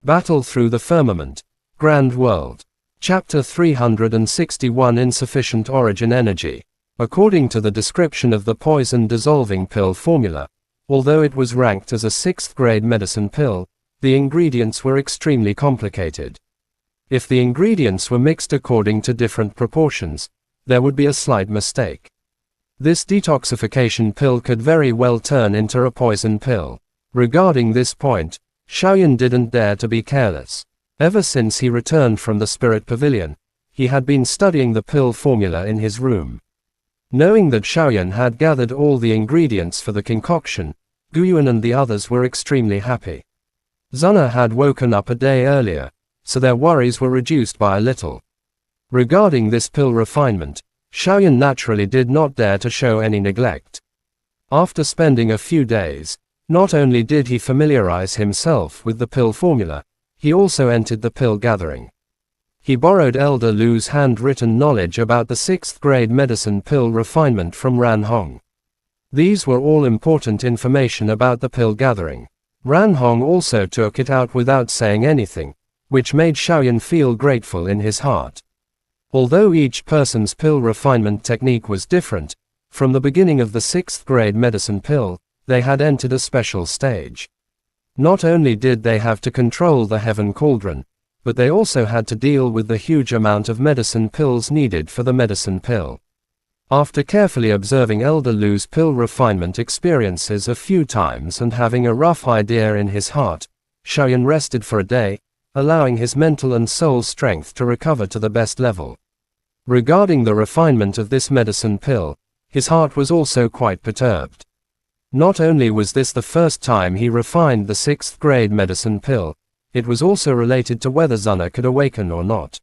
Battle through the firmament. Grand world. Chapter 361 Insufficient origin energy. According to the description of the poison dissolving pill formula, although it was ranked as a 6th grade medicine pill, the ingredients were extremely complicated. If the ingredients were mixed according to different proportions, there would be a slight mistake. This detoxification pill could very well turn into a poison pill. Regarding this point, Xiaoyan didn't dare to be careless. Ever since he returned from the spirit pavilion, he had been studying the pill formula in his room. Knowing that Xiaoyan had gathered all the ingredients for the concoction, Guyuan and the others were extremely happy. Zuna had woken up a day earlier, so their worries were reduced by a little. Regarding this pill refinement, Xiaoyan naturally did not dare to show any neglect. After spending a few days, not only did he familiarize himself with the pill formula, he also entered the pill gathering. He borrowed Elder Lu's handwritten knowledge about the 6th grade medicine pill refinement from Ran Hong. These were all important information about the pill gathering. Ran Hong also took it out without saying anything, which made Xiaoyan feel grateful in his heart. Although each person's pill refinement technique was different, from the beginning of the 6th grade medicine pill, they had entered a special stage. Not only did they have to control the heaven cauldron, but they also had to deal with the huge amount of medicine pills needed for the medicine pill. After carefully observing Elder Lu's pill refinement experiences a few times and having a rough idea in his heart, Xiaoyan rested for a day, allowing his mental and soul strength to recover to the best level. Regarding the refinement of this medicine pill, his heart was also quite perturbed. Not only was this the first time he refined the 6th grade medicine pill, it was also related to whether Zuna could awaken or not.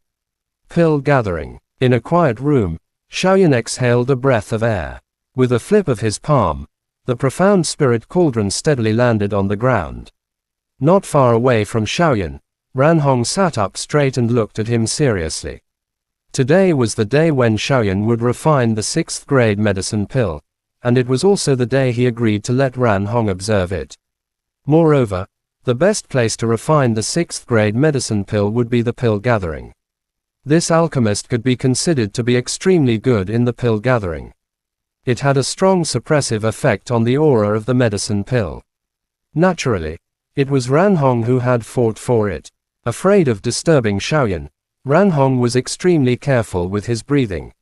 Pill gathering. In a quiet room, Xiaoyan exhaled a breath of air. With a flip of his palm, the profound spirit cauldron steadily landed on the ground. Not far away from Xiaoyan, Ran Hong sat up straight and looked at him seriously. Today was the day when Xiaoyan would refine the 6th grade medicine pill, and it was also the day he agreed to let Ran Hong observe it. Moreover, the best place to refine the 6th grade medicine pill would be the pill gathering. This alchemist could be considered to be extremely good in the pill gathering. It had a strong suppressive effect on the aura of the medicine pill. Naturally, it was Ran Hong who had fought for it. Afraid of disturbing Xiaoyan, Ran Hong was extremely careful with his breathing.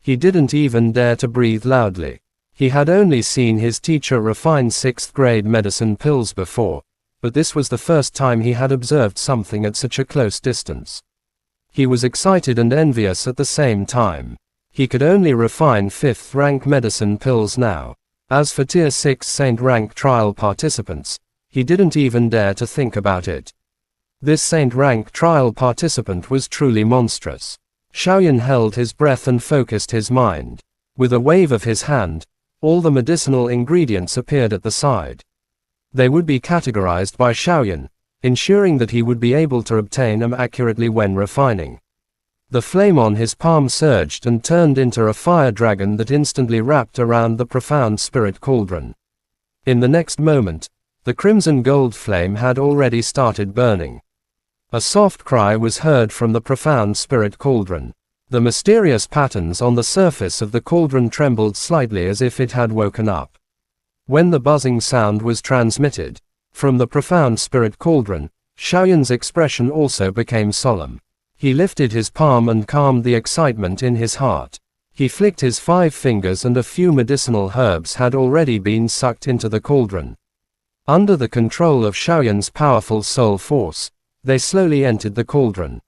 He didn't even dare to breathe loudly. He had only seen his teacher refine 6th grade medicine pills before, but this was the first time he had observed something at such a close distance. He was excited and envious at the same time. He could only refine 5th rank medicine pills now. As for tier 6 saint rank trial participants, he didn't even dare to think about it. This saint rank trial participant was truly monstrous. Xiaoyan held his breath and focused his mind. With a wave of his hand, all the medicinal ingredients appeared at the side. They would be categorized by Xiaoyan, ensuring that he would be able to obtain them accurately when refining. The flame on his palm surged and turned into a fire dragon that instantly wrapped around the profound spirit cauldron. In the next moment, the crimson gold flame had already started burning. A soft cry was heard from the profound spirit cauldron. The mysterious patterns on the surface of the cauldron trembled slightly as if it had woken up. When the buzzing sound was transmitted from the profound spirit cauldron, Xiaoyan's expression also became solemn. He lifted his palm and calmed the excitement in his heart. He flicked his 5 fingers and a few medicinal herbs had already been sucked into the cauldron. Under the control of Xiaoyan's powerful soul force, they slowly entered the cauldron.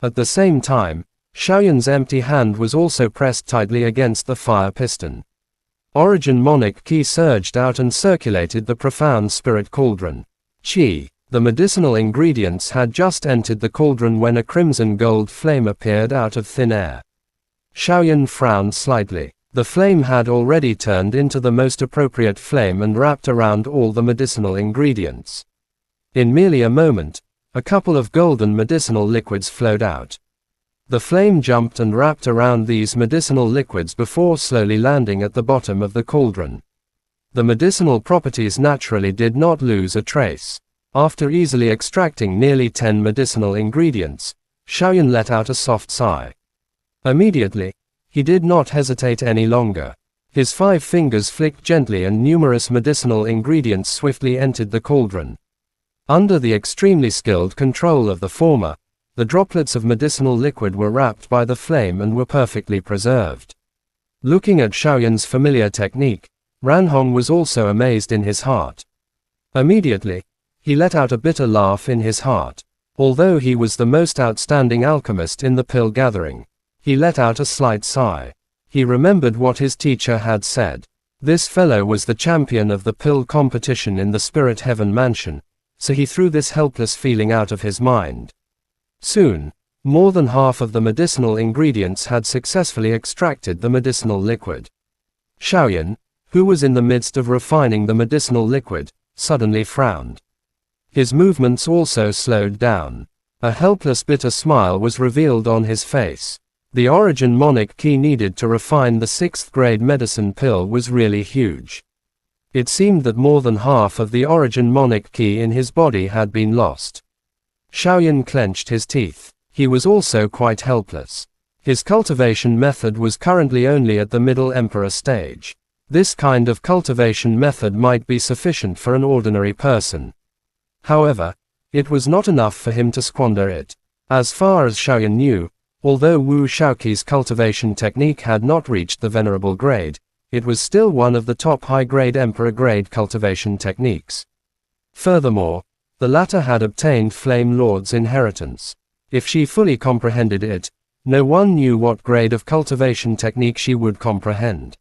At the same time, Xiaoyan's empty hand was also pressed tightly against the fire piston. Origin Monic Qi surged out and circulated the profound spirit cauldron. Qi, the medicinal ingredients had just entered the cauldron when a crimson gold flame appeared out of thin air. Xiaoyan frowned slightly. The flame had already turned into the most appropriate flame and wrapped around all the medicinal ingredients. In merely a moment, a couple of golden medicinal liquids flowed out. The flame jumped and wrapped around these medicinal liquids before slowly landing at the bottom of the cauldron. The medicinal properties naturally did not lose a trace. After easily extracting nearly 10 medicinal ingredients, Xiaoyan let out a soft sigh. Immediately, he did not hesitate any longer. His 5 fingers flicked gently and numerous medicinal ingredients swiftly entered the cauldron. Under the extremely skilled control of the former, the droplets of medicinal liquid were wrapped by the flame and were perfectly preserved. Looking at Xiaoyan's familiar technique, Ranhong was also amazed in his heart. Immediately, he let out a bitter laugh in his heart. Although he was the most outstanding alchemist in the pill gathering, he let out a slight sigh. He remembered what his teacher had said. This fellow was the champion of the pill competition in the Spirit Heaven Mansion, so he threw this helpless feeling out of his mind. Soon, more than half of the medicinal ingredients had successfully extracted the medicinal liquid. Xiaoyan, who was in the midst of refining the medicinal liquid, suddenly frowned. His movements also slowed down. A helpless bitter smile was revealed on his face. The origin monic key needed to refine the 6th grade medicine pill was really huge. It seemed that more than half of the origin monic key in his body had been lost. Xiaoyan clenched his teeth. He was also quite helpless. His cultivation method was currently only at the middle emperor stage. This kind of cultivation method might be sufficient for an ordinary person. However, it was not enough for him to squander it. As far as Xiaoyan knew, although Wu Shaoqi's cultivation technique had not reached the venerable grade, it was still one of the top high-grade emperor-grade cultivation techniques. Furthermore, the latter had obtained Flame Lord's inheritance. If she fully comprehended it, no one knew what grade of cultivation technique she would comprehend.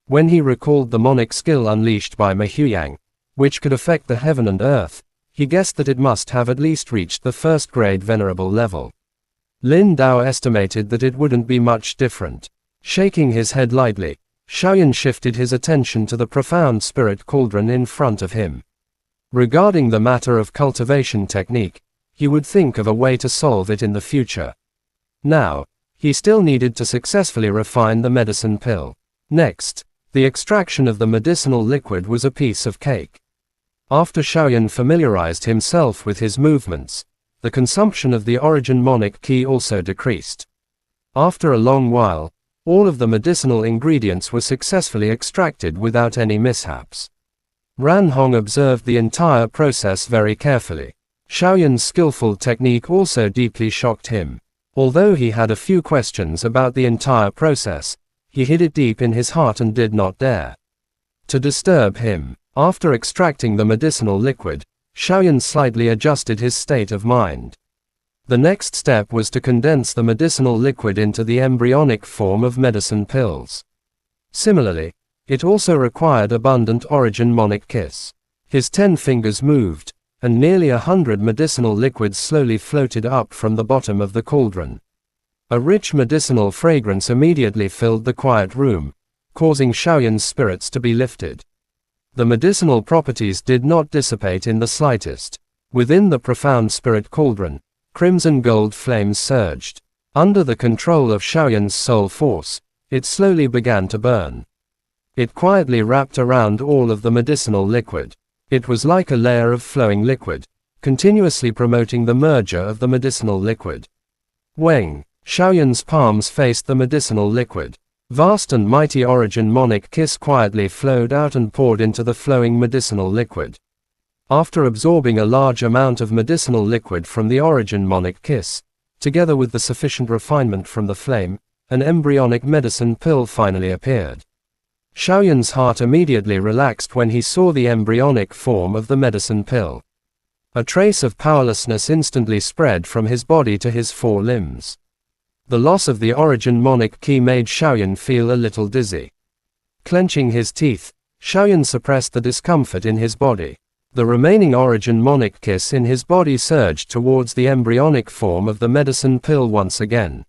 When he recalled the monic skill unleashed by Mehuang, which could affect the heaven and earth, he guessed that it must have at least reached the 1st grade venerable level. Lin Dao estimated that it wouldn't be much different. Shaking his head lightly, Xiaoyan shifted his attention to the profound spirit cauldron in front of him. Regarding the matter of cultivation technique, he would think of a way to solve it in the future. Now, he still needed to successfully refine the medicine pill. Next, the extraction of the medicinal liquid was a piece of cake. After Xiaoyan familiarized himself with his movements, the consumption of the origin monic key also decreased. After a long while, all of the medicinal ingredients were successfully extracted without any mishaps. Ranhong observed the entire process very carefully. Xiaoyan's skillful technique also deeply shocked him. Although he had a few questions about the entire process, he hid it deep in his heart and did not dare to disturb him. After extracting the medicinal liquid, Xiaoyan slightly adjusted his state of mind. The next step was to condense the medicinal liquid into the embryonic form of medicine pills. Similarly, it also required abundant origin monic kiss. His 10 fingers moved, and nearly 100 medicinal liquids slowly floated up from the bottom of the cauldron. A rich medicinal fragrance immediately filled the quiet room, causing Xiaoyan's spirits to be lifted. The medicinal properties did not dissipate in the slightest. Within the profound spirit cauldron, crimson gold flames surged. Under the control of Xiaoyan's soul force, it slowly began to burn. It quietly wrapped around all of the medicinal liquid. It was like a layer of flowing liquid, continuously promoting the merger of the medicinal liquid. Weng, Xiaoyan's palms faced the medicinal liquid. Vast and mighty origin monic kiss quietly flowed out and poured into the flowing medicinal liquid. After absorbing a large amount of medicinal liquid from the origin monic kiss, together with the sufficient refinement from the flame, an embryonic medicine pill finally appeared. Xiaoyan's heart immediately relaxed when he saw the embryonic form of the medicine pill. A trace of powerlessness instantly spread from his body to his 4 limbs. The loss of the origin monic key made Xiaoyan feel a little dizzy. Clenching his teeth, Xiaoyan suppressed the discomfort in his body. The remaining origin monic kiss in his body surged towards the embryonic form of the medicine pill once again.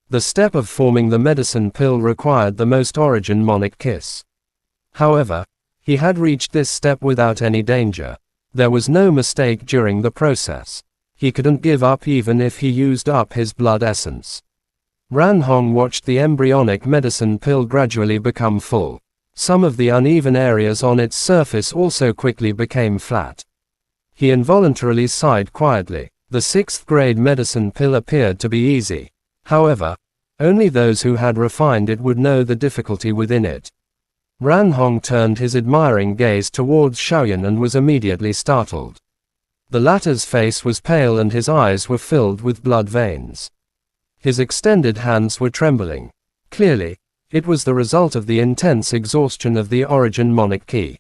The step of forming the medicine pill required the most origin monic kiss. However, he had reached this step without any danger. There was no mistake during the process. He couldn't give up even if he used up his blood essence. Ranhong watched the embryonic medicine pill gradually become full. Some of the uneven areas on its surface also quickly became flat. He involuntarily sighed quietly. The 6th grade medicine pill appeared to be easy. However, only those who had refined it would know the difficulty within it. Ran Hong turned his admiring gaze towards Xiaoyan and was immediately startled. The latter's face was pale and his eyes were filled with blood veins. His extended hands were trembling. Clearly, it was the result of the intense exhaustion of the origin monic key.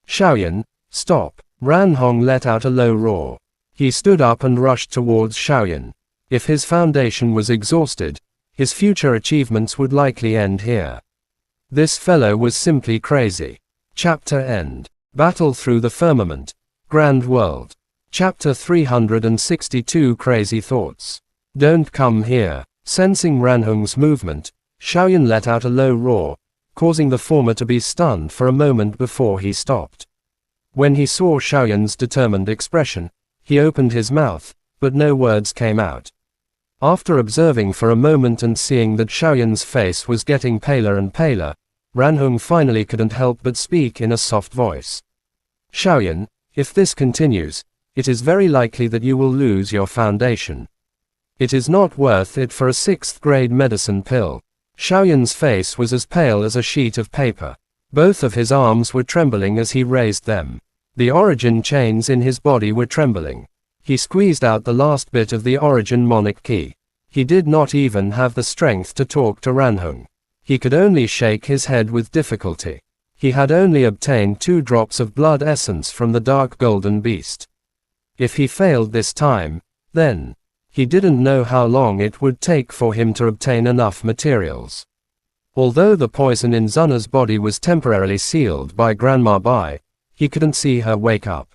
Xiaoyan, stop! Ran Hong let out a low roar. He stood up and rushed towards Xiaoyan. If his foundation was exhausted, his future achievements would likely end here. This fellow was simply crazy. Chapter End. Battle Through the Firmament. Grand World. Chapter 362 Crazy Thoughts. Don't come here. Sensing Ran Hong's movement, Xiaoyan let out a low roar, causing the former to be stunned for a moment before he stopped. When he saw Xiaoyan's determined expression, he opened his mouth, but no words came out. After observing for a moment and seeing that Xiaoyan's face was getting paler and paler, Ran Hong finally couldn't help but speak in a soft voice. Xiaoyan, if this continues, it is very likely that you will lose your foundation. It is not worth it for a 6th grade medicine pill. Xiaoyan's face was as pale as a sheet of paper. Both of his arms were trembling as he raised them. The origin chains in his body were trembling. He squeezed out the last bit of the origin monic key. He did not even have the strength to talk to Ran Hong. He could only shake his head with difficulty. He had only obtained 2 drops of blood essence from the dark golden beast. If he failed this time, then he didn't know how long it would take for him to obtain enough materials. Although the poison in Zunna's body was temporarily sealed by Grandma Bai, he couldn't see her wake up.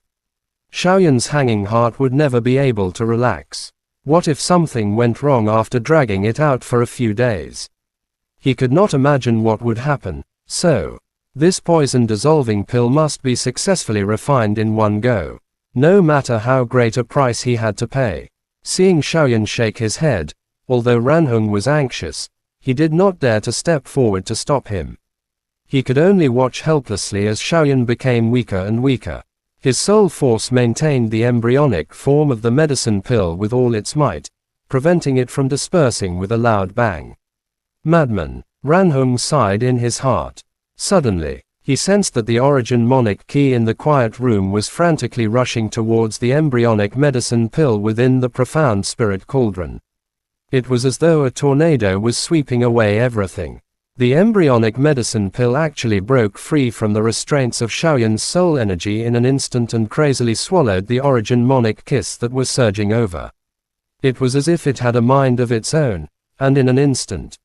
Xiaoyan's hanging heart would never be able to relax. What if something went wrong after dragging it out for a few days? He could not imagine what would happen, so this poison dissolving pill must be successfully refined in one go, no matter how great a price he had to pay. Seeing Xiaoyan shake his head, although Ran Hong was anxious, he did not dare to step forward to stop him. He could only watch helplessly as Xiaoyan became weaker and weaker. His soul force maintained the embryonic form of the medicine pill with all its might, preventing it from dispersing with a loud bang. Madman, Ran Hong sighed in his heart. Suddenly, he sensed that the origin monic key in the quiet room was frantically rushing towards the embryonic medicine pill within the profound spirit cauldron. It was as though a tornado was sweeping away everything. The embryonic medicine pill actually broke free from the restraints of Xiaoyan's soul energy in an instant and crazily swallowed the origin monic kiss that was surging over. It was as if it had a mind of its own, and in an instant,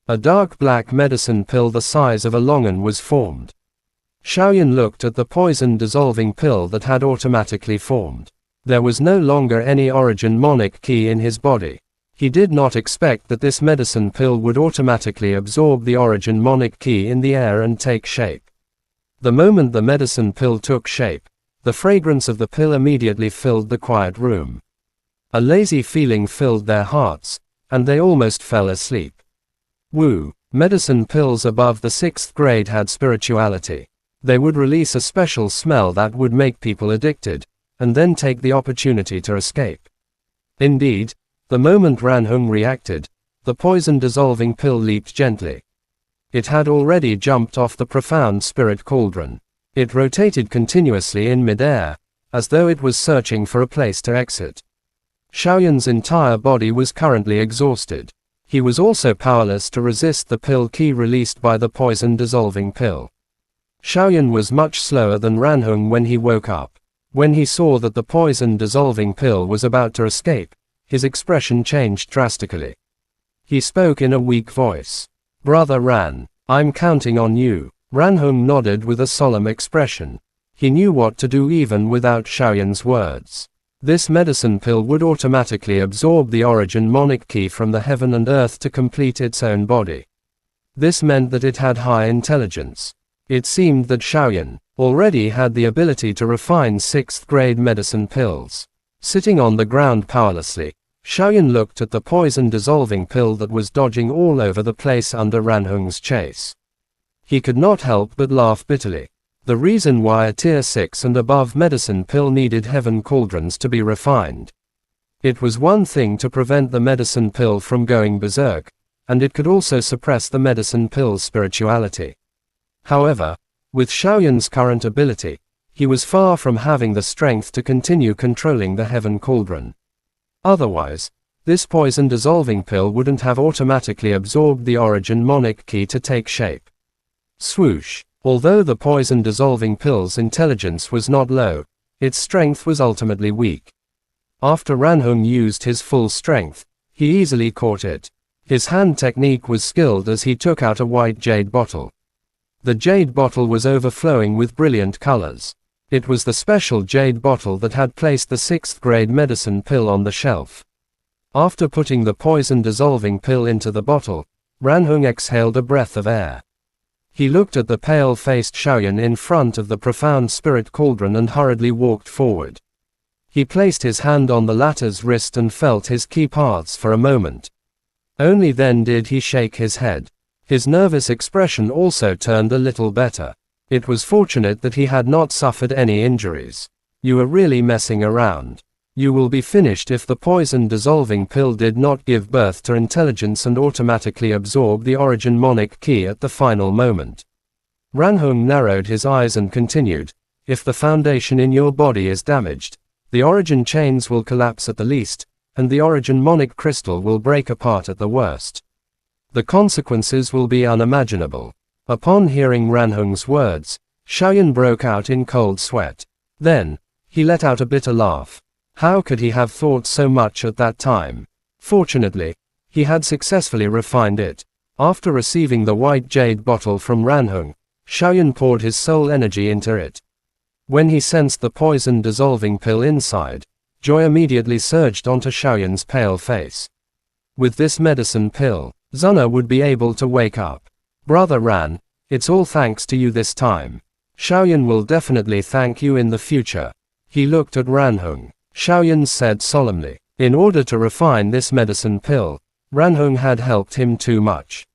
a dark black medicine pill the size of a longan was formed. Xiaoyan looked at the poison dissolving pill that had automatically formed. There was no longer any origin monic key in his body. He did not expect that this medicine pill would automatically absorb the origin monic key in the air and take shape. The moment the medicine pill took shape, the fragrance of the pill immediately filled the quiet room. A lazy feeling filled their hearts, and they almost fell asleep. Woo! Medicine pills above the 6th grade had spirituality. They would release a special smell that would make people addicted, and then take the opportunity to escape. Indeed, the moment Ran Hong reacted, the poison dissolving pill leaped gently. It had already jumped off the profound spirit cauldron. It rotated continuously in mid-air, as though it was searching for a place to exit. Xiaoyan's entire body was currently exhausted. He was also powerless to resist the pill key released by the poison dissolving pill. Xiaoyan was much slower than Ran Hong when he woke up. When he saw that the poison dissolving pill was about to escape, his expression changed drastically. He spoke in a weak voice. "Brother Ran, I'm counting on you." Ran Hong nodded with a solemn expression. He knew what to do even without Xiaoyan's words. This medicine pill would automatically absorb the origin monic key from the heaven and earth to complete its own body. This meant that it had high intelligence. It seemed that Xiaoyan already had the ability to refine 6th grade medicine pills. Sitting on the ground powerlessly, Xiaoyan looked at the poison dissolving pill that was dodging all over the place under Ran Hong's chase. He could not help but laugh bitterly. The reason why a tier 6 and above medicine pill needed heaven cauldrons to be refined. It was one thing to prevent the medicine pill from going berserk, and it could also suppress the medicine pill's spirituality. However, with Xiaoyan's current ability, he was far from having the strength to continue controlling the heaven cauldron. Otherwise, this poison dissolving pill wouldn't have automatically absorbed the origin monic key to take shape. Swoosh. Although the poison dissolving pill's intelligence was not low, its strength was ultimately weak. After Ranhong used his full strength, he easily caught it. His hand technique was skilled as he took out a white jade bottle. The jade bottle was overflowing with brilliant colors. It was the special jade bottle that had placed the 6th grade medicine pill on the shelf. After putting the poison dissolving pill into the bottle, Ranhong exhaled a breath of air. He looked at the pale-faced Xiaoyan in front of the profound spirit cauldron and hurriedly walked forward. He placed his hand on the latter's wrist and felt his key paths for a moment. Only then did he shake his head. His nervous expression also turned a little better. It was fortunate that he had not suffered any injuries. You are really messing around. You will be finished if the poison dissolving pill did not give birth to intelligence and automatically absorb the origin monic key at the final moment. Ranhong narrowed his eyes and continued, if the foundation in your body is damaged, the origin chains will collapse at the least, and the origin monic crystal will break apart at the worst. The consequences will be unimaginable. Upon hearing Ranhong's words, Xiaoyan broke out in cold sweat. Then, he let out a bitter laugh. How could he have thought so much at that time? Fortunately, he had successfully refined it. After receiving the white jade bottle from Ranhong, Xiaoyan poured his soul energy into it. When he sensed the poison dissolving pill inside, joy immediately surged onto Xiaoyan's pale face. With this medicine pill, Zuna would be able to wake up. Brother Ran, it's all thanks to you this time. Xiaoyan will definitely thank you in the future. He looked at Ranhong. Xiaoyan said solemnly. In order to refine this medicine pill, Ranhong had helped him too much.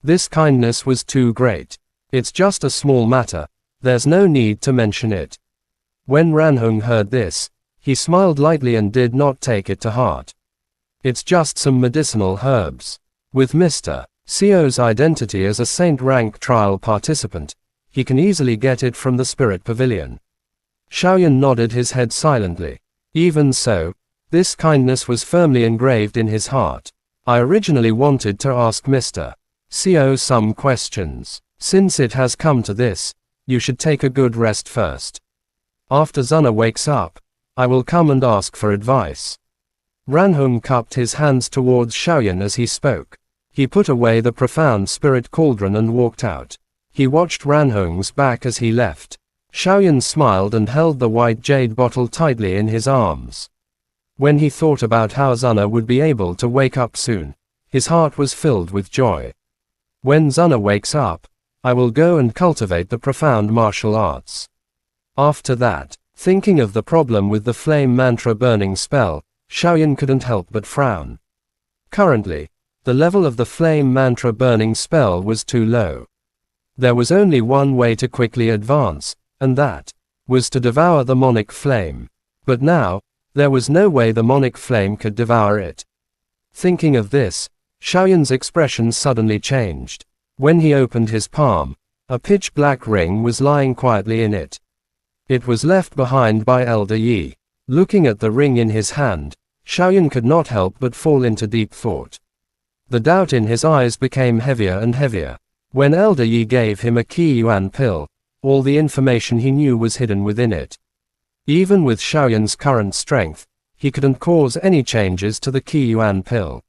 This kindness was too great. It's just a small matter, there's no need to mention it. When Ranhong heard this, he smiled lightly and did not take it to heart. It's just some medicinal herbs. With Mr. Sio's identity as a Saint rank trial participant, he can easily get it from the Spirit Pavilion. Xiaoyan nodded his head silently. Even so, this kindness was firmly engraved in his heart. I originally wanted to ask Mr. Cio some questions. Since it has come to this, you should take a good rest first. After Zuna wakes up, I will come and ask for advice. Ranhong cupped his hands towards Xiaoyan as he spoke. He put away the profound spirit cauldron and walked out. He watched Ranhong's back as he left. Xiaoyan smiled and held the white jade bottle tightly in his arms. When he thought about how Zuna would be able to wake up soon, his heart was filled with joy. When Zuna wakes up, I will go and cultivate the profound martial arts. After that, thinking of the problem with the flame mantra burning spell, Xiaoyan couldn't help but frown. Currently, the level of the flame mantra burning spell was too low. There was only one way to quickly advance, and that was to devour the monic flame. But now, there was no way the monic flame could devour it. Thinking of this, Xiaoyan's expression suddenly changed. When he opened his palm, a pitch-black ring was lying quietly in it. It was left behind by Elder Yi. Looking at the ring in his hand, Xiaoyan could not help but fall into deep thought. The doubt in his eyes became heavier and heavier. When Elder Yi gave him a Qi Yuan pill, all the information he knew was hidden within it. Even with Xiaoyan's current strength, he couldn't cause any changes to the Qi Yuan pill.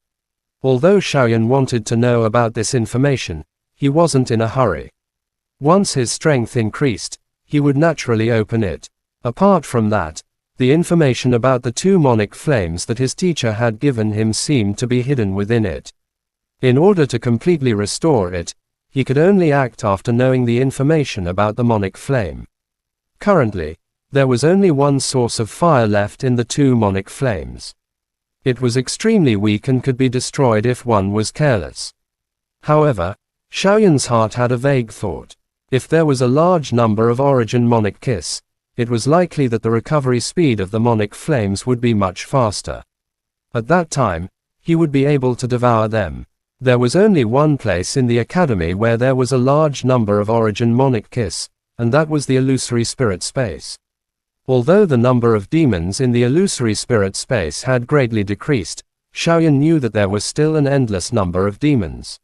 Although Xiaoyan wanted to know about this information, he wasn't in a hurry. Once his strength increased, he would naturally open it. Apart from that, the information about the two monic flames that his teacher had given him seemed to be hidden within it. In order to completely restore it, he could only act after knowing the information about the monic flame. Currently, there was only one source of fire left in the two monic flames. It was extremely weak and could be destroyed if one was careless. However, Xiaoyan's heart had a vague thought. If there was a large number of origin monic kiss, it was likely that the recovery speed of the monic flames would be much faster. At that time, he would be able to devour them. There was only one place in the academy where there was a large number of origin monic kiss, and that was the illusory spirit space. Although the number of demons in the illusory spirit space had greatly decreased, Xiaoyan knew that there was still an endless number of demons.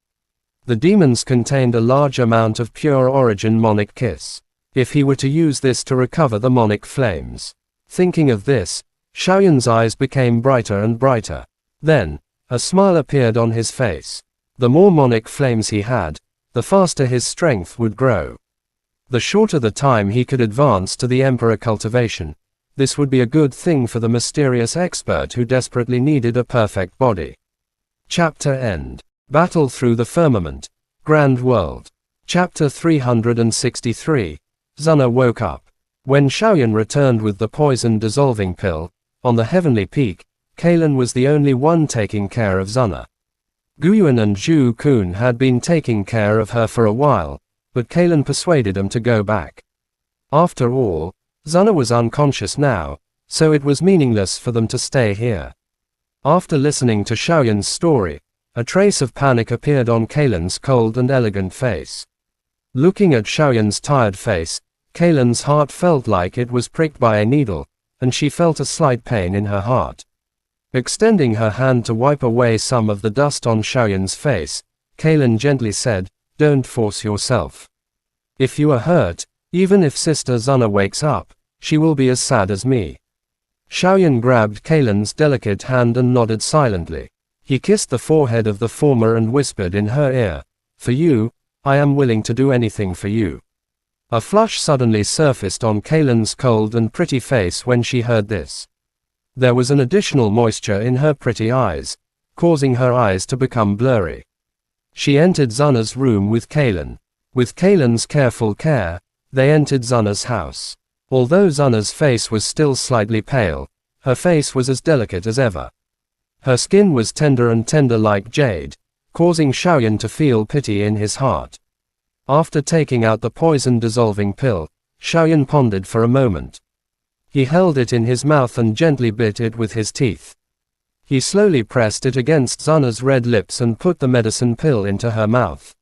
The demons contained a large amount of pure origin monic kiss. If he were to use this to recover the monic flames. Thinking of this, Xiaoyan's eyes became brighter and brighter. Then, a smile appeared on his face. The more monic flames he had, the faster his strength would grow. The shorter the time he could advance to the Emperor cultivation, this would be a good thing for the mysterious expert who desperately needed a perfect body. Chapter End. Battle Through the Firmament. Grand World. Chapter 363. Zuna woke up. When Xiaoyan returned with the poison-dissolving pill, on the heavenly peak, Kalen was the only one taking care of Zuna. Guyuan and Zhu Kun had been taking care of her for a while, but Kalen persuaded them to go back. After all, Zuna was unconscious now, so it was meaningless for them to stay here. After listening to Xiaoyan's story, a trace of panic appeared on Kalen's cold and elegant face. Looking at Xiaoyan's tired face, Kalen's heart felt like it was pricked by a needle, and she felt a slight pain in her heart. Extending her hand to wipe away some of the dust on Xiaoyan's face, Kalen gently said, "Don't force yourself. If you are hurt, even if Sister Zuna wakes up, she will be as sad as me." Xiaoyan grabbed Kalen's delicate hand and nodded silently. He kissed the forehead of the former and whispered in her ear, "For you, I am willing to do anything for you." A flush suddenly surfaced on Kalen's cold and pretty face when she heard this. There was an additional moisture in her pretty eyes, causing her eyes to become blurry. She entered Zuna's room with Kalen. With Kalen's careful care, they entered Zuna's house. Although Zuna's face was still slightly pale, her face was as delicate as ever. Her skin was tender and tender like jade, causing Xiaoyan to feel pity in his heart. After taking out the poison-dissolving pill, Xiaoyan pondered for a moment. He held it in his mouth and gently bit it with his teeth. He slowly pressed it against Zuna's red lips and put the medicine pill into her mouth.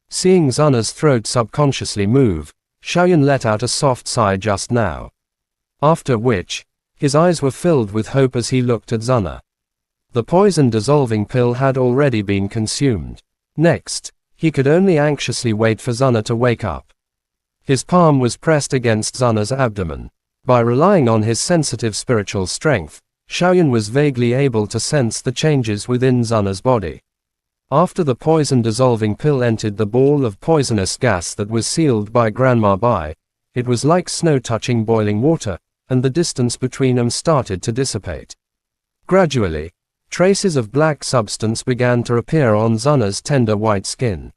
Seeing Zuna's throat subconsciously move, Xiaoyan let out a soft sigh just now. After which, his eyes were filled with hope as he looked at Zuna. The poison-dissolving pill had already been consumed. Next, he could only anxiously wait for Zuna to wake up. His palm was pressed against Zuna's abdomen. By relying on his sensitive spiritual strength, Xiaoyan was vaguely able to sense the changes within Zuna's body. After the poison-dissolving pill entered the ball of poisonous gas that was sealed by Grandma Bai, it was like snow touching boiling water, and the distance between them started to dissipate. Gradually, traces of black substance began to appear on Zuna's tender white skin.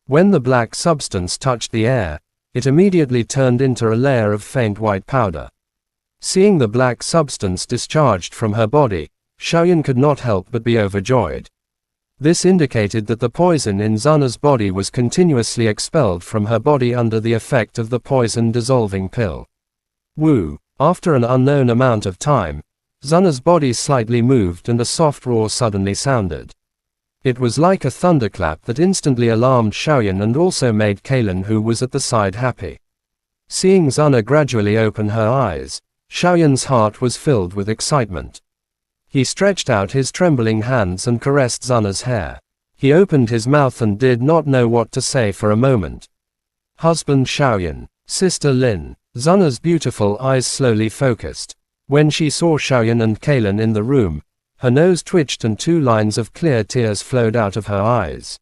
When the black substance touched the air, it immediately turned into a layer of faint white powder. Seeing the black substance discharged from her body, Xiaoyan could not help but be overjoyed. This indicated that the poison in Zuna's body was continuously expelled from her body under the effect of the poison-dissolving pill. Woo! After an unknown amount of time, Zuna's body slightly moved and a soft roar suddenly sounded. It was like a thunderclap that instantly alarmed Xiaoyan and also made Kalen, who was at the side, happy. Seeing Zuna gradually open her eyes, Xiaoyan's heart was filled with excitement. He stretched out his trembling hands and caressed Zuna's hair. He opened his mouth and did not know what to say for a moment. Husband Xiaoyan, Sister Lin. Zuna's beautiful eyes slowly focused. When she saw Xiaoyan and Kalen in the room, her nose twitched and 2 lines of clear tears flowed out of her eyes.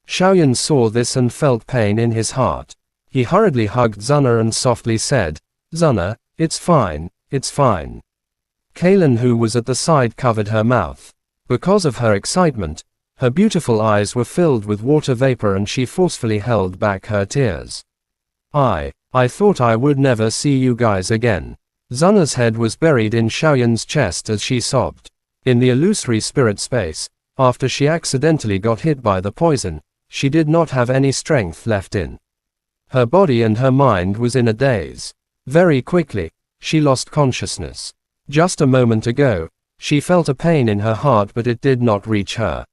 Xiaoyan saw this and felt pain in his heart. He hurriedly hugged Zuna and softly said, "Zuna, it's fine, it's fine." Kalen, who was at the side, covered her mouth. Because of her excitement, her beautiful eyes were filled with water vapor and she forcefully held back her tears. I thought I would never see you guys again." Zuna's head was buried in Xiaoyan's chest as she sobbed. In the illusory spirit space, after she accidentally got hit by the poison, she did not have any strength left in Her body and her mind was in a daze. Very quickly, she lost consciousness. Just a moment ago, she felt a pain in her heart, but it did not reach her.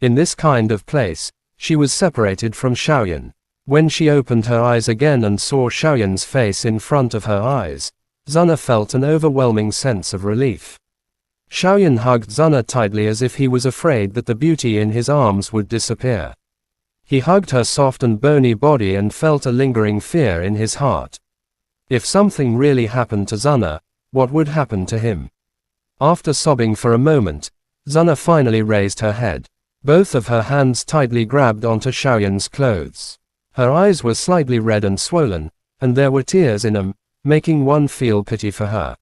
In this kind of place, she was separated from Xiaoyan. When she opened her eyes again and saw Xiaoyan's face in front of her eyes, Zana felt an overwhelming sense of relief. Xiaoyan hugged Zana tightly as if he was afraid that the beauty in his arms would disappear. He hugged her soft and bony body and felt a lingering fear in his heart. If something really happened to Zana, what would happen to him? After sobbing for a moment, Zana finally raised her head. Both of her hands tightly grabbed onto Xiaoyan's clothes. Her eyes were slightly red and swollen, and there were tears in them, making one feel pity for her.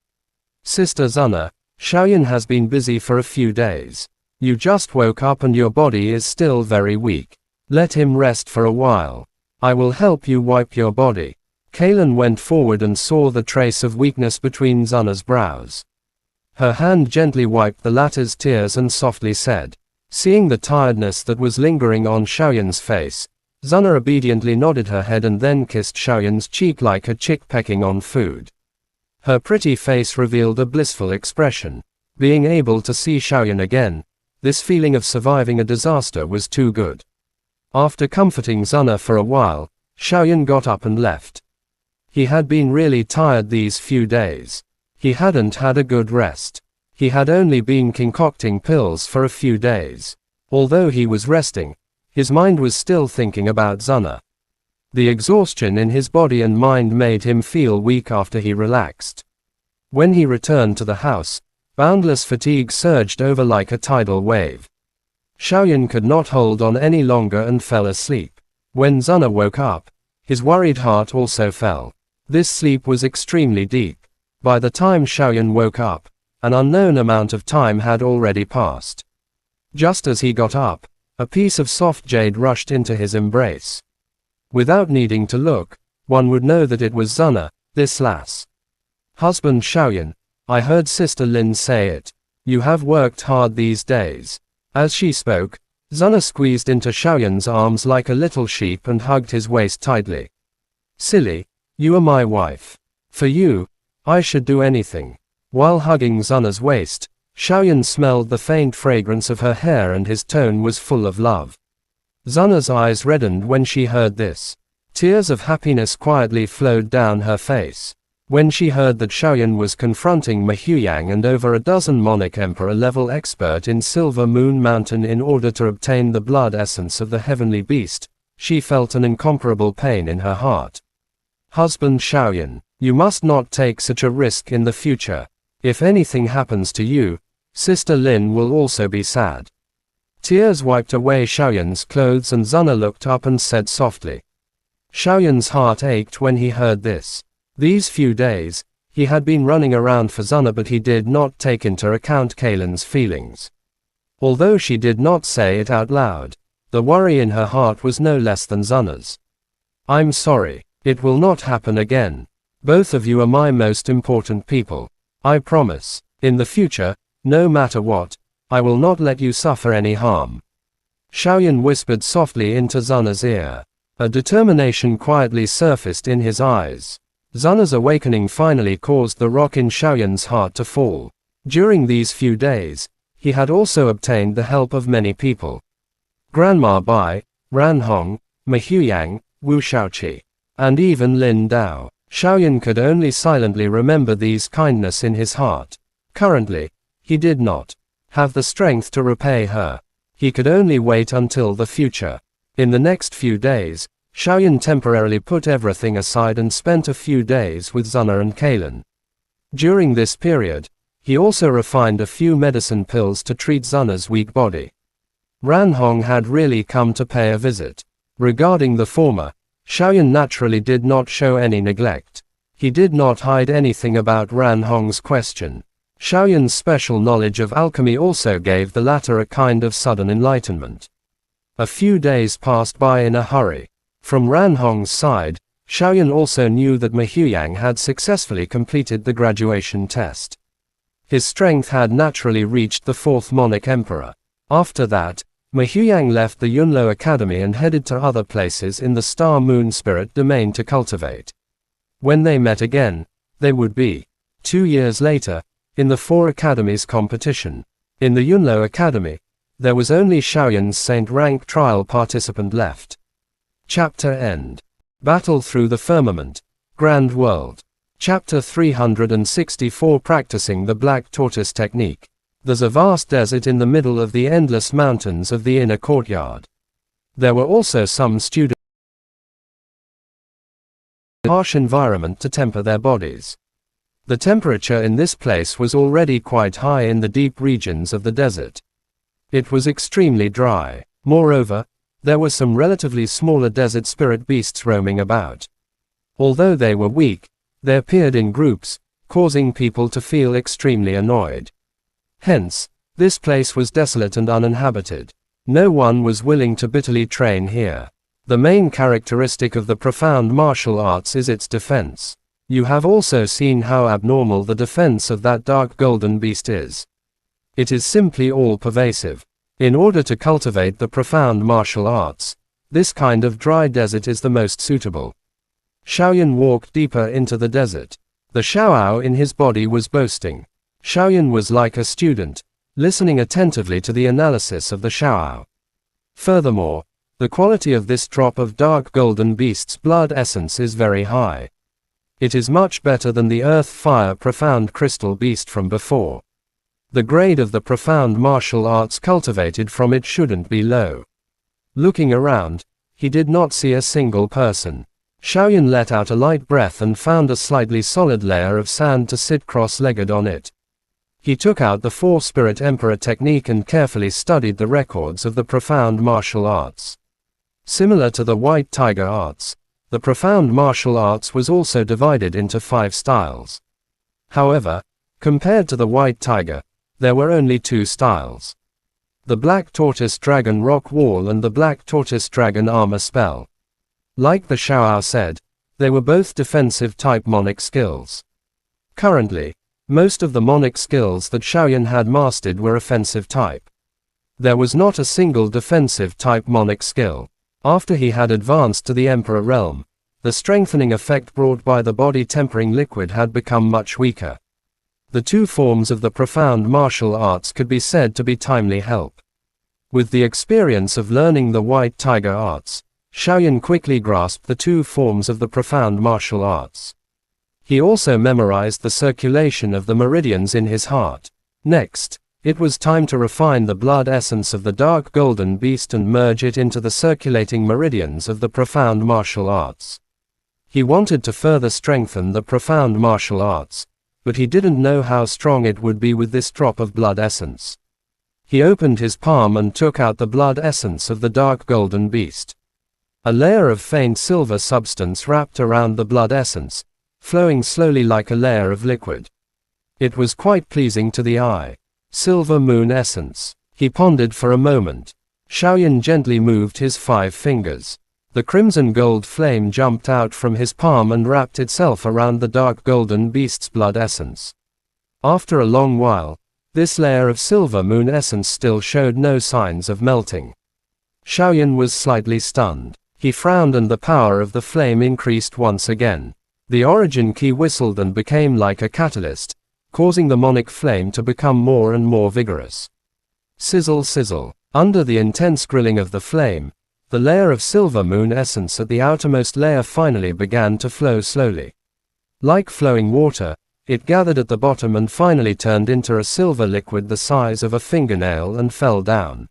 Sister Zana, Xiaoyan has been busy for a few days. You just woke up and your body is still very weak. Let him rest for a while. I will help you wipe your body. Kaylin went forward and saw the trace of weakness between Zana's brows. Her hand gently wiped the latter's tears and softly said, seeing the tiredness that was lingering on Xiaoyan's face, Zana obediently nodded her head and then kissed Xiaoyan's cheek like a chick pecking on food. Her pretty face revealed a blissful expression. Being able to see Xiaoyan again, this feeling of surviving a disaster was too good. After comforting Zana for a while, Xiaoyan got up and left. He had been really tired these few days. He hadn't had a good rest. He had only been concocting pills for a few days. Although he was resting, his mind was still thinking about Zana. The exhaustion in his body and mind made him feel weak after he relaxed. When he returned to the house, boundless fatigue surged over like a tidal wave. Xiaoyan could not hold on any longer and fell asleep. When Zana woke up, his worried heart also fell. This sleep was extremely deep. By the time Xiaoyan woke up, an unknown amount of time had already passed. Just as he got up, a piece of soft jade rushed into his embrace. Without needing to look, one would know that it was Zana, this lass. Husband Xiaoyan, I heard Sister Lin say it. You have worked hard these days. As she spoke, Zana squeezed into Xiaoyan's arms like a little sheep and hugged his waist tightly. Silly, you are my wife. For you, I should do anything. While hugging Zana's waist, Xiaoyan smelled the faint fragrance of her hair and his tone was full of love. Zana's eyes reddened when she heard this. Tears of happiness quietly flowed down her face. When she heard that Xiaoyan was confronting Ma Huyang and over a dozen Monarch Emperor-level expert in Silver Moon Mountain in order to obtain the blood essence of the heavenly beast, she felt an incomparable pain in her heart. Husband Xiaoyan, you must not take such a risk in the future. If anything happens to you, Sister Lin will also be sad. Tears wiped away Xiaoyan's clothes and Zana looked up and said softly. Xiaoyan's heart ached when he heard this. These few days, he had been running around for Zana, but he did not take into account Kaylin's feelings. Although she did not say it out loud, the worry in her heart was no less than Zana's. I'm sorry, it will not happen again. Both of you are my most important people. I promise, in the future, no matter what, I will not let you suffer any harm. Xiaoyan whispered softly into Zana's ear. A determination quietly surfaced in his eyes. Zana's awakening finally caused the rock in Xiaoyan's heart to fall. During these few days, he had also obtained the help of many people. Grandma Bai, Ran Hong, Ma Huyang, Wu Shaoqi, and even Lin Dao. Xiaoyan could only silently remember these kindness in his heart. Currently, he did not have the strength to repay her. He could only wait until the future. In the next few days, Xiaoyan temporarily put everything aside and spent a few days with Zana and Kaylin. During this period, he also refined a few medicine pills to treat Zana's weak body. Ran Hong had really come to pay a visit. Regarding the former, Xiaoyan naturally did not show any neglect. He did not hide anything about Ran Hong's question. Xiaoyan's special knowledge of alchemy also gave the latter a kind of sudden enlightenment. A few days passed by in a hurry. From Ran Hong's side, Xiaoyan also knew that Ma Huyang had successfully completed the graduation test. His strength had naturally reached the 4th Monarch Emperor. After that, Mahuyang left the Yunlo Academy and headed to other places in the Star-Moon Spirit domain to cultivate. When they met again, they would be 2 years later, in the 4 Academies competition. In the Yunlo Academy, there was only Xiaoyan's Saint rank trial participant left. Chapter End. Battle Through the Firmament. Grand World. Chapter 364 Practicing the Black Tortoise Technique. There's a vast desert in the middle of the endless mountains of the inner courtyard. There were also some students in a harsh environment to temper their bodies. The temperature in this place was already quite high in the deep regions of the desert. It was extremely dry. Moreover, there were some relatively smaller desert spirit beasts roaming about. Although they were weak, they appeared in groups, causing people to feel extremely annoyed. Hence, this place was desolate and uninhabited. No one was willing to bitterly train here. The main characteristic of the profound martial arts is its defense. You have also seen how abnormal the defense of that dark golden beast is. It is simply all-pervasive. In order to cultivate the profound martial arts, this kind of dry desert is the most suitable. Xiaoyan walked deeper into the desert. The Xiaoao in his body was boasting. Xiaoyan was like a student, listening attentively to the analysis of the Xiaoao. Furthermore, the quality of this drop of dark golden beast's blood essence is very high. It is much better than the earth-fire profound crystal beast from before. The grade of the profound martial arts cultivated from it shouldn't be low. Looking around, he did not see a single person. Xiaoyan let out a light breath and found a slightly solid layer of sand to sit cross-legged on it. He took out the 4-Spirit Emperor technique and carefully studied the records of the profound martial arts. Similar to the White Tiger arts, the profound martial arts was also divided into 5 styles. However, compared to the White Tiger, there were only 2 styles. The Black Tortoise Dragon Rock Wall and the Black Tortoise Dragon Armor Spell. Like the Xiaoao said, they were both defensive type monic skills. Currently, most of the monic skills that Xiaoyan had mastered were offensive type. There was not a single defensive type monic skill. After he had advanced to the Emperor realm, the strengthening effect brought by the body tempering liquid had become much weaker. The 2 forms of the profound martial arts could be said to be timely help. With the experience of learning the White Tiger arts, Xiaoyan quickly grasped the 2 forms of the profound martial arts. He also memorized the circulation of the meridians in his heart. Next, it was time to refine the blood essence of the dark golden beast and merge it into the circulating meridians of the profound martial arts. He wanted to further strengthen the profound martial arts, but he didn't know how strong it would be with this drop of blood essence. He opened his palm and took out the blood essence of the dark golden beast. A layer of faint silver substance wrapped around the blood essence, flowing slowly like a layer of liquid. It was quite pleasing to the eye. Silver moon essence. He pondered for a moment. Xiaoyan gently moved his 5 fingers. The crimson gold flame jumped out from his palm and wrapped itself around the dark golden beast's blood essence. After a long while, this layer of silver moon essence still showed no signs of melting. Xiaoyan was slightly stunned. He frowned and the power of the flame increased once again. The origin key whistled and became like a catalyst, causing the monic flame to become more and more vigorous. Sizzle sizzle. Under the intense grilling of the flame, the layer of silver moon essence at the outermost layer finally began to flow slowly. Like flowing water, it gathered at the bottom and finally turned into a silver liquid the size of a fingernail and fell down.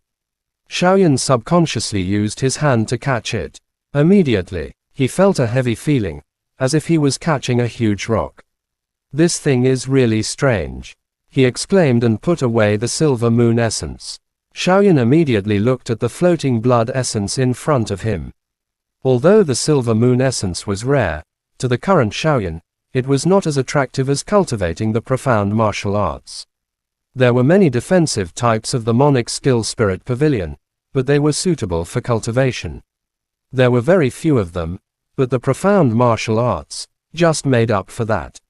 Xiaoyan subconsciously used his hand to catch it. Immediately, he felt a heavy feeling, as if he was catching a huge rock. "This thing is really strange," he exclaimed and put away the silver moon essence. Xiaoyan immediately looked at the floating blood essence in front of him. Although the silver moon essence was rare, to the current Xiaoyan, it was not as attractive as cultivating the profound martial arts. There were many defensive types of the monic skill spirit pavilion, but they were suitable for cultivation. There were very few of them, but the profound martial arts just made up for that.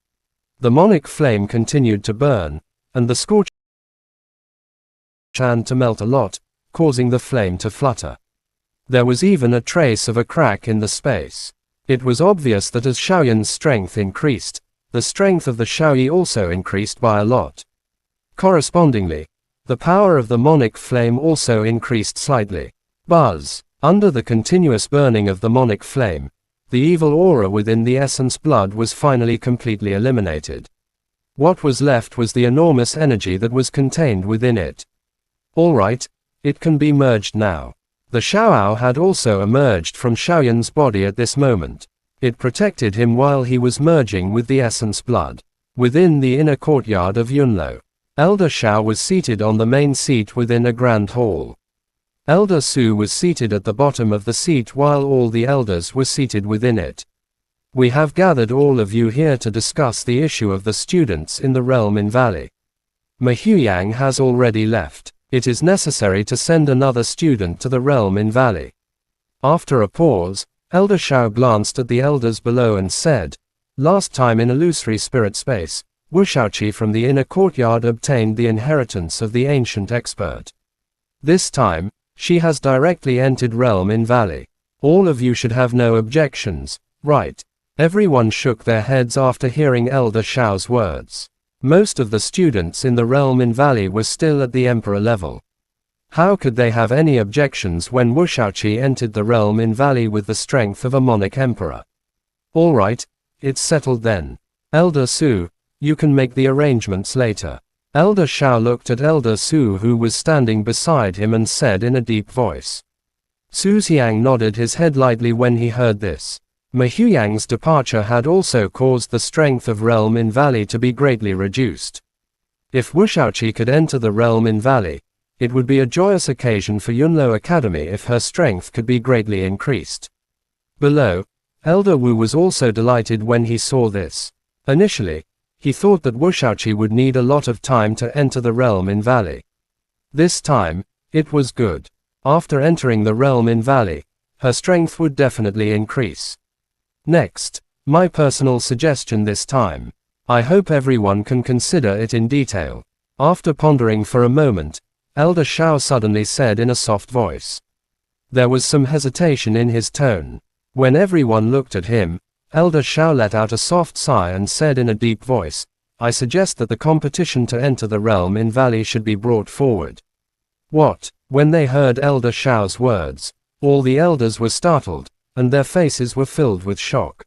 The monic flame continued to burn, and the scorch and to melt a lot, causing the flame to flutter. There was even a trace of a crack in the space. It was obvious that as Xiaoyan's strength increased, the strength of the Xiaoyi also increased by a lot. Correspondingly, the power of the monic flame also increased slightly. Buzz. Under the continuous burning of the monic flame, the evil aura within the essence blood was finally completely eliminated. What was left was the enormous energy that was contained within it. Alright, it can be merged now. The Xiaoao had also emerged from Xiaoyan's body at this moment. It protected him while he was merging with the essence blood. Within the inner courtyard of Yunlo, Elder Xiao was seated on the main seat within a grand hall. Elder Su was seated at the bottom of the seat while all the elders were seated within it. We have gathered all of you here to discuss the issue of the students in the realm in Valley. Mahuyang has already left. It is necessary to send another student to the realm in Valley. After a pause, Elder Xiao glanced at the elders below and said, "Last time in illusory spirit space, Wu Shaoqi from the inner courtyard obtained the inheritance of the ancient expert. This time, she has directly entered realm in Valley. All of you should have no objections, right?" Everyone shook their heads after hearing Elder Xiao's words. Most of the students in the realm in Valley were still at the emperor level. How could they have any objections when Wu Shaoqi entered the realm in Valley with the strength of a monarch emperor? Alright, it's settled then. Elder Su, you can make the arrangements later. Elder Xiao looked at Elder Su who was standing beside him and said in a deep voice. Su Xiang nodded his head lightly when he heard this. Mahuyang's departure had also caused the strength of realm in Valley to be greatly reduced. If Wu Shaoqi could enter the realm in Valley, it would be a joyous occasion for Yunlo Academy if her strength could be greatly increased. Below, Elder Wu was also delighted when he saw this. Initially, he thought that Wu Shaoqi would need a lot of time to enter the realm in Valley. This time, it was good. After entering the realm in Valley, her strength would definitely increase. Next, my personal suggestion this time. I hope everyone can consider it in detail. After pondering for a moment, Elder Xiao suddenly said in a soft voice. There was some hesitation in his tone. When everyone looked at him, Elder Xiao let out a soft sigh and said in a deep voice, I suggest that the competition to enter the realm in Valley should be brought forward. What? When they heard Elder Xiao's words, all the elders were startled, and their faces were filled with shock.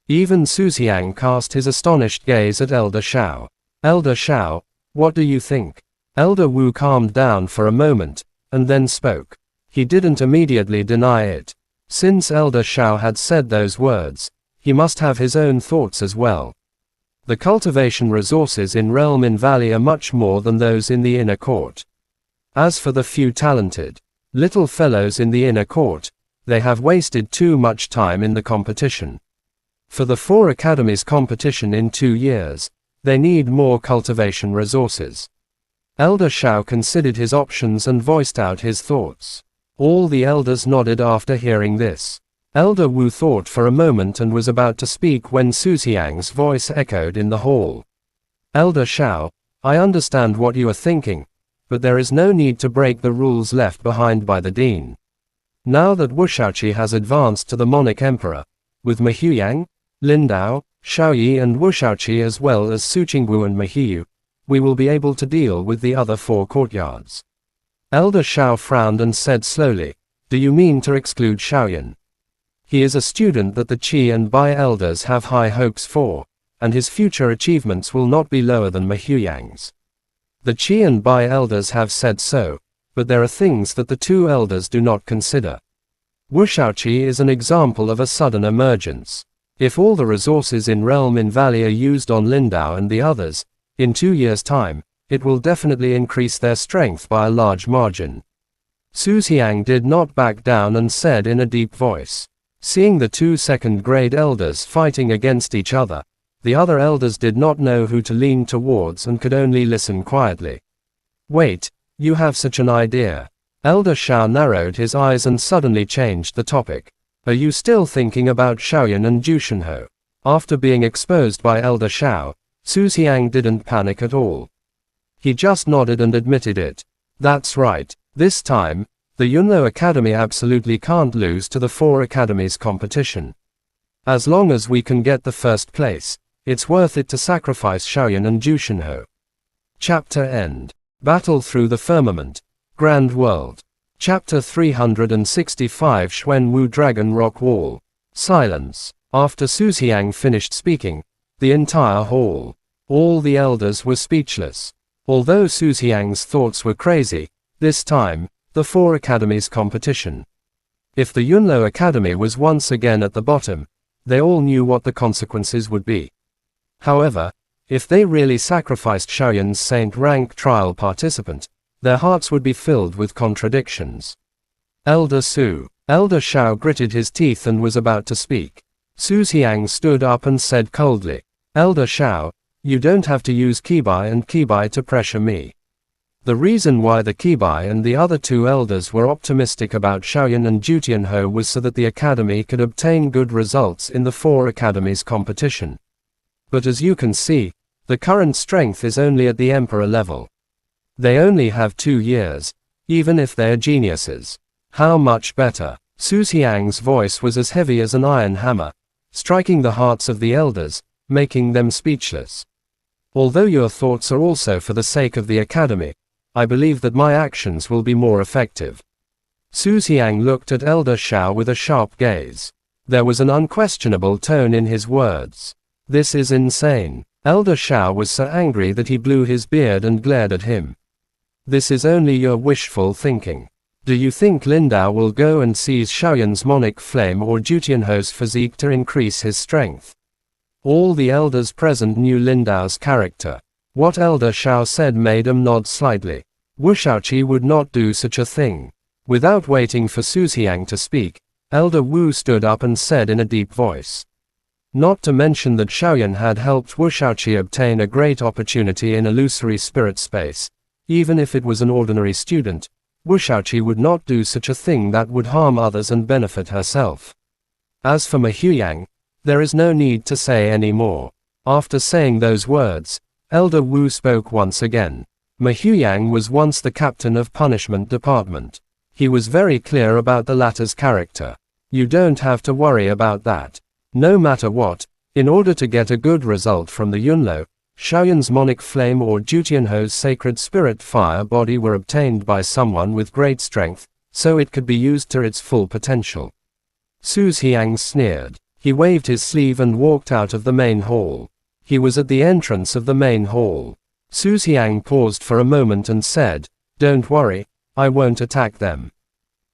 Even Su Xiang cast his astonished gaze at Elder Xiao. Elder Xiao, what do you think? Elder Wu calmed down for a moment, and then spoke. He didn't immediately deny it. Since Elder Xiao had said those words, he must have his own thoughts as well. The cultivation resources in Realm in Valley are much more than those in the inner court. As for the few talented, little fellows in the inner court, they have wasted too much time in the competition. For the 4 academies competition in 2 years, they need more cultivation resources. Elder Xiao considered his options and voiced out his thoughts. All the elders nodded after hearing this. Elder Wu thought for a moment and was about to speak when Su Xiang's voice echoed in the hall. Elder Xiao, I understand what you are thinking, but there is no need to break the rules left behind by the dean. Now that Wu Shaoqi has advanced to the monarch emperor, with Mahuyang, Lindao, Xiaoyi and Wu Shaoqi as well as Su Qingwu and Mahiyu, we will be able to deal with the other 4 courtyards. Elder Xiao frowned and said slowly, do you mean to exclude Xiaoyan? He is a student that the Qi and Bai elders have high hopes for, and his future achievements will not be lower than Mahuyang's. The Qi and Bai elders have said so, but there are things that the 2 elders do not consider. Wu Shaoqi is an example of a sudden emergence. If all the resources in Realm in Valley are used on Lindao and the others, in 2 years' time, it will definitely increase their strength by a large margin. Su Xiang did not back down and said in a deep voice. Seeing the 2 second-grade elders fighting against each other, the other elders did not know who to lean towards and could only listen quietly. Wait, you have such an idea. Elder Xiao narrowed his eyes and suddenly changed the topic. Are you still thinking about Xiaoyan and Jushinho? After being exposed by Elder Xiao, Su Xiang didn't panic at all. He just nodded and admitted it. That's right, This time, the Yunlo Academy absolutely can't lose to the 4 academies competition. As long as we can get the first place, it's worth it to sacrifice Shaoyan and Jushinho. Chapter End. Battle Through the Firmament. Grand World. Chapter 365 Xuanwu Dragon Rock Wall. Silence. After Su Xiang finished speaking, the entire hall, all the elders were speechless. Although Su Xiang's thoughts were crazy, this time, the 4 academies competition. If the Yunlo Academy was once again at the bottom, they all knew what the consequences would be. However, if they really sacrificed Shaoyan's Saint rank trial participant, their hearts would be filled with contradictions. Elder Su. Elder Shao gritted his teeth and was about to speak. Su Xiang stood up and said coldly, "Elder Shao, you don't have to use Kibai and Kibai to pressure me." The reason why the Kibai and the other 2 elders were optimistic about Shaoyan and Jutianho was so that the academy could obtain good results in the 4 academies competition. But as you can see, the current strength is only at the emperor level. They only have 2 years, even if they're geniuses. How much better? Su Xiang's voice was as heavy as an iron hammer, striking the hearts of the elders, making them speechless. Although your thoughts are also for the sake of the academy, I believe that my actions will be more effective. Su Xiang looked at Elder Shao with a sharp gaze. There was an unquestionable tone in his words. This is insane. Elder Shao was so angry that he blew his beard and glared at him. This is only your wishful thinking. Do you think Lindao will go and seize Shaoyan's Monic Flame or Jutianho's physique to increase his strength? All the elders present knew Lindao's character. What Elder Shao said made them nod slightly. Wu Shaoqi would not do such a thing. Without waiting for Su Xiang to speak, Elder Wu stood up and said in a deep voice. Not to mention that Shaoyan had helped Wu Shaoqi obtain a great opportunity in illusory spirit space. Even if it was an ordinary student, Wu Shaoqi would not do such a thing that would harm others and benefit herself. As for Ma Huyang, there is no need to say any more. After saying those words, Elder Wu spoke once again. Ma Huyang was once the captain of punishment department. He was very clear about the latter's character. You don't have to worry about that. No matter what, in order to get a good result from the Yunlo, Shaoyan's Monic Flame or Jutianho's Sacred Spirit Fire body were obtained by someone with great strength, so it could be used to its full potential. Su Xiang sneered. He waved his sleeve and walked out of the main hall. He was at the entrance of the main hall. Su Xiang paused for a moment and said, "Don't worry, I won't attack them.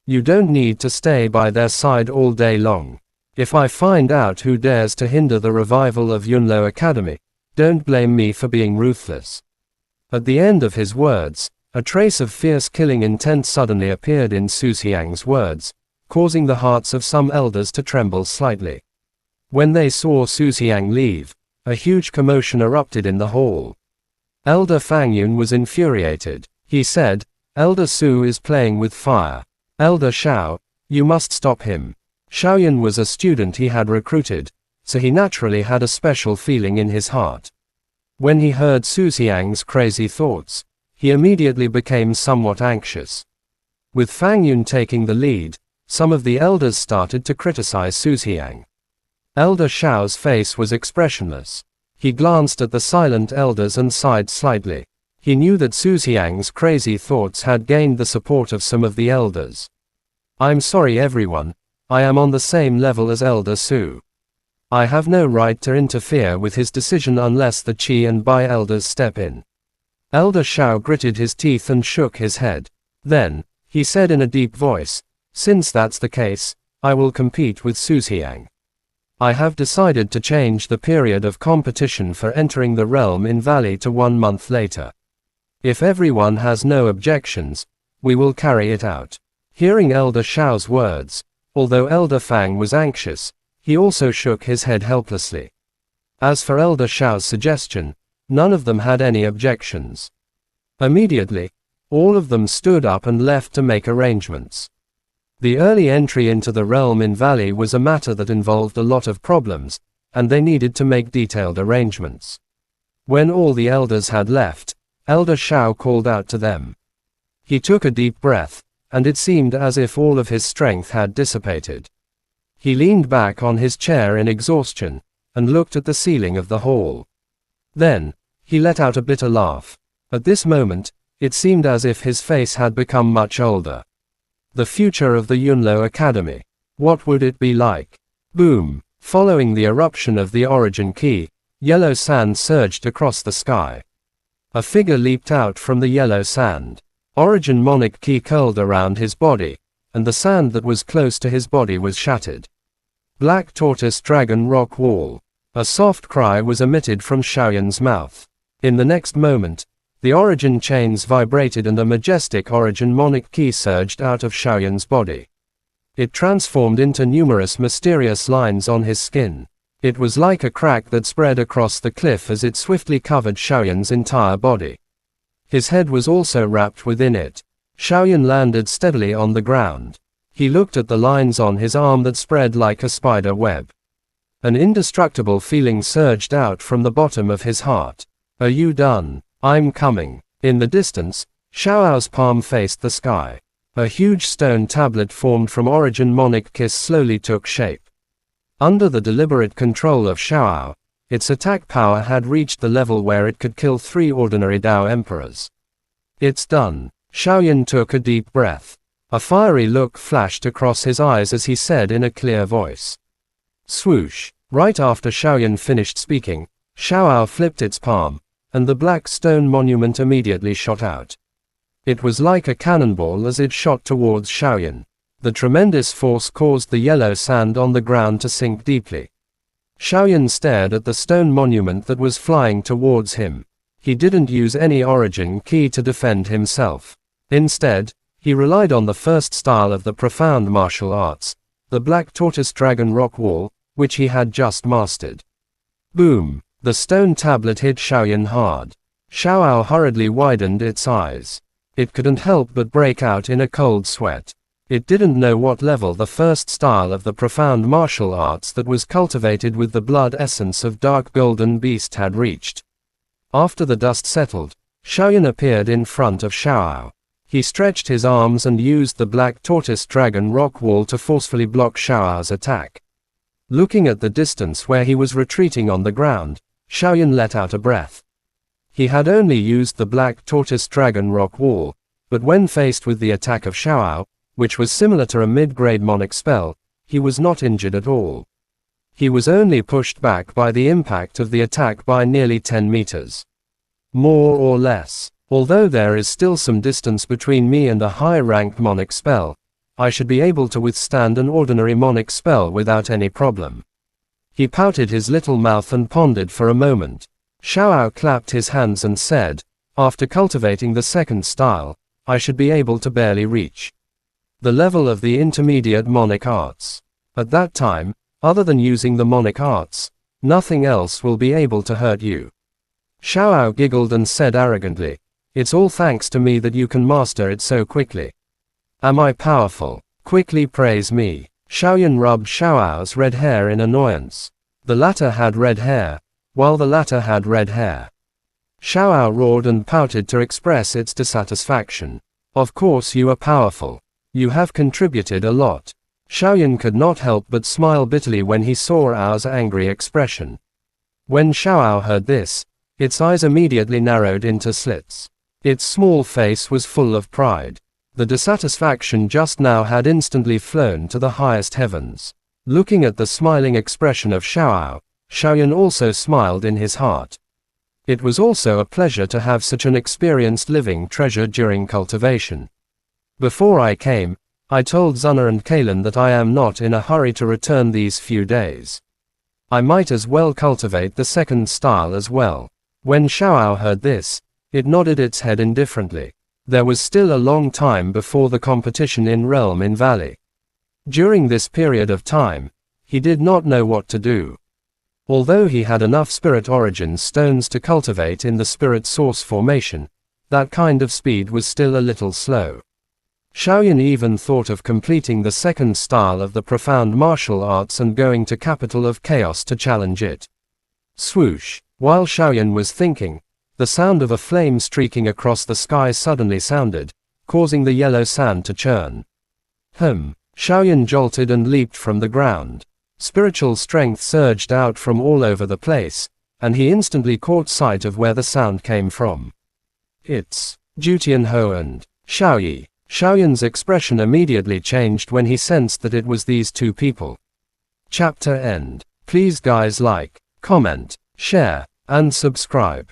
You don't need to stay by their side all day long. If I find out who dares to hinder the revival of Yunlo Academy, don't blame me for being ruthless." At the end of his words, a trace of fierce killing intent suddenly appeared in Su Xiang's words, causing the hearts of some elders to tremble slightly. When they saw Su Xiang leave, a huge commotion erupted in the hall. Elder Fang Yun was infuriated. He said, "Elder Su is playing with fire. Elder Shao, you must stop him." Shaoyan was a student he had recruited, so he naturally had a special feeling in his heart. When he heard Su Xiang's crazy thoughts, he immediately became somewhat anxious. With Fang Yun taking the lead, some of the elders started to criticize Su Xiang. Elder Shao's face was expressionless. He glanced at the silent elders and sighed slightly. He knew that Su Xiang's crazy thoughts had gained the support of some of the elders. "I'm sorry everyone, I am on the same level as Elder Su. I have no right to interfere with his decision unless the Qi and Bai elders step in." Elder Shao gritted his teeth and shook his head. Then, he said in a deep voice, "Since that's the case, I will compete with Su Xiang. I have decided to change the period of competition for entering the realm in Valley to 1 month later. If everyone has no objections, we will carry it out." Hearing Elder Shao's words, although Elder Fang was anxious, he also shook his head helplessly. As for Elder Shao's suggestion, none of them had any objections. Immediately, all of them stood up and left to make arrangements. The early entry into the realm in Valley was a matter that involved a lot of problems, and they needed to make detailed arrangements. When all the elders had left, Elder Shao called out to them. He took a deep breath, and it seemed as if all of his strength had dissipated. He leaned back on his chair in exhaustion, and looked at the ceiling of the hall. Then, he let out a bitter laugh. At this moment, it seemed as if his face had become much older. The future of the Yunlo Academy. What would it be like? Boom! Following the eruption of the origin key, yellow sand surged across the sky. A figure leaped out from the yellow sand. Origin Monic key curled around his body, and the sand that was close to his body was shattered. Black Tortoise Dragon Rock Wall. A soft cry was emitted from Xiaoyan's mouth. In the next moment, the origin chains vibrated and a majestic origin Monic key surged out of Xiaoyan's body. It transformed into numerous mysterious lines on his skin. It was like a crack that spread across the cliff as it swiftly covered Xiaoyan's entire body. His head was also wrapped within it. Xiaoyan landed steadily on the ground. He looked at the lines on his arm that spread like a spider web. An indestructible feeling surged out from the bottom of his heart. Are you done? I'm coming. In the distance, Xiao's palm faced the sky. A huge stone tablet formed from origin Monic Kiss slowly took shape. Under the deliberate control of Xiao, its attack power had reached the level where it could kill 3 ordinary Dao Emperors. It's done. Xiaoyan took a deep breath. A fiery look flashed across his eyes as he said in a clear voice. Swoosh! Right after Xiaoyan finished speaking, Xiao flipped its palm, and the black stone monument immediately shot out. It was like a cannonball as it shot towards Xiaoyan. The tremendous force caused the yellow sand on the ground to sink deeply. Xiaoyan stared at the stone monument that was flying towards him. He didn't use any origin key to defend himself. Instead, he relied on the first style of the profound martial arts, the Black Tortoise Dragon Rock Wall, which he had just mastered. Boom! The stone tablet hit Xiaoyan hard. Xiao hurriedly widened its eyes. It couldn't help but break out in a cold sweat. It didn't know what level the first style of the profound martial arts that was cultivated with the blood essence of Dark Golden Beast had reached. After the dust settled, Xiaoyan appeared in front of Xiao. He stretched his arms and used the Black Tortoise Dragon Rock Wall to forcefully block Xiao's attack. Looking at the distance where he was retreating on the ground, Xiaoyan let out a breath. He had only used the Black Tortoise Dragon Rock Wall, but when faced with the attack of Xiao, which was similar to a mid-grade Monic spell, he was not injured at all. He was only pushed back by the impact of the attack by nearly 10 meters. More or less. Although there is still some distance between me and a high-ranked Monic spell, I should be able to withstand an ordinary Monic spell without any problem. He pouted his little mouth and pondered for a moment. Xiao clapped his hands and said, after cultivating the second style, I should be able to barely reach the level of the intermediate Monic arts. At that time, other than using the Monic arts, nothing else will be able to hurt you. Xiao giggled and said arrogantly, it's all thanks to me that you can master it so quickly. Am I powerful? Quickly praise me. Xiaoyan rubbed Xiao's red hair in annoyance. The latter had red hair, while the latter had red hair. Xiao roared and pouted to express its dissatisfaction. Of course you are powerful. You have contributed a lot. Xiaoyan could not help but smile bitterly when he saw Ao's angry expression. When Xiao heard this, its eyes immediately narrowed into slits. Its small face was full of pride. The dissatisfaction just now had instantly flown to the highest heavens. Looking at the smiling expression of Xiao, Xiaoyan also smiled in his heart. It was also a pleasure to have such an experienced living treasure during cultivation. Before I came, I told Zuna and Kalen that I am not in a hurry to return these few days. I might as well cultivate the second style as well. When Xiao heard this, it nodded its head indifferently. There was still a long time before the competition in Realm in Valley. During this period of time, he did not know what to do. Although he had enough Spirit Origin stones to cultivate in the Spirit Source formation, that kind of speed was still a little slow. Xiaoyan even thought of completing the second style of the profound martial arts and going to Capital of Chaos to challenge it. Swoosh! While Xiaoyan was thinking, the sound of a flame streaking across the sky suddenly sounded, causing the yellow sand to churn. Xiaoyan jolted and leaped from the ground. Spiritual strength surged out from all over the place, and he instantly caught sight of where the sound came from. It's Jutianho and Xiaoyi. Xiaoyan's expression immediately changed when he sensed that it was these two people. Chapter end. Please guys like, comment, share, and subscribe.